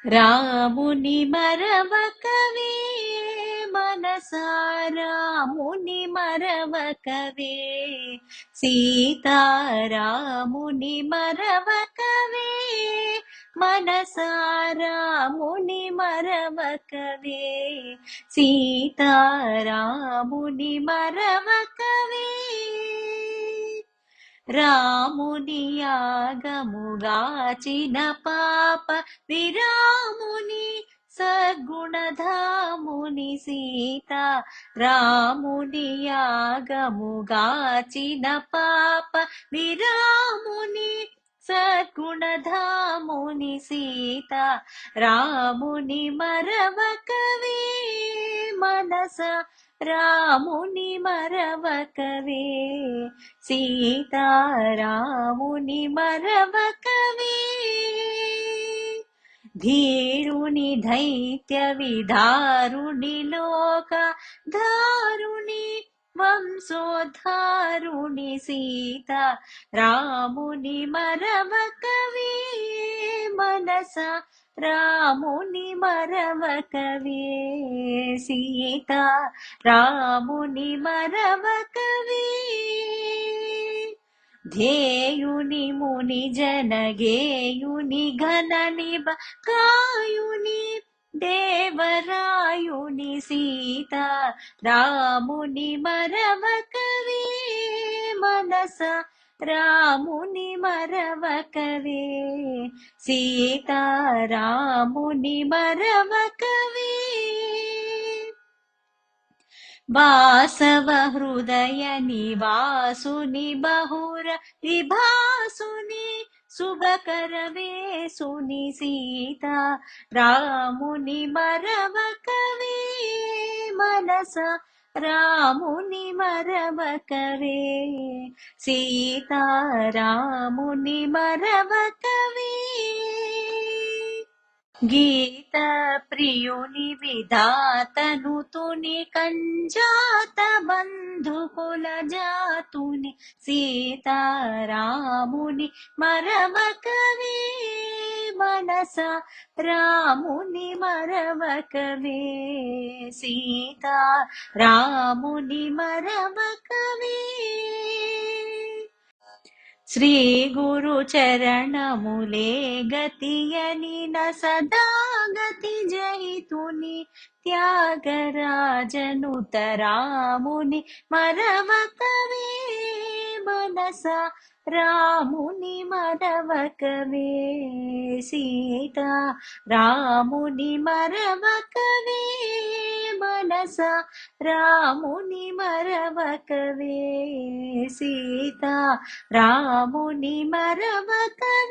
రాముని మరవకవే మనసా, రాముని మరవకవే సీతారాముని మరవకవే మనసా, రాముని మరవకవే సీతారాముని మరవకవే. రాముని యాగముగాచిన పాప విరాముని సద్గుణధాముని సీత, రాముని యాగముగాచిన పాప విరాముని సద్గుణధాముని సీత, రాముని మరవకవే మనస, రాముని మరవకవే సీతారాముని మరవకవే. ధీరుని దైత్య విదారుని లోక ధారుని వంశోద్ధారుని సీత, రాముని మరవకవే మనస, రాముని మరవకవే సీత, రాముని మరవకవే. ధ్యేయుని ముని జనగేయుని ఘన నిబకాయుని దేవరాయుని సీత, రాముని మరవకవే మనస, రాముని మరవకవే సీత, రాముని మరవకవే. వాసవ హృదయ నివాసుని బహుర విభాసుని శుభకర వేసుని సీత, రాముని మరవకవే మనస, రాముని మరవకవే సీత, రాముని మరవకవే. గీత ప్రియుని విధాతను తుని కంజాత బంధుకుల జాతుని సీతారాముని మరవకవే మనస, రాముని మరవకవే సీతారాముని మరవకవే. శ్రీ గురు చరణములే గతియని న సదా గతి జయితుని త్యాగరాజనుత, రాముని మరవకవే మనస, రాముని మరవకవే సీత, రాముని మరవకవే మనస, రాముని మరవకవే సీత, రాముని మరవకవే.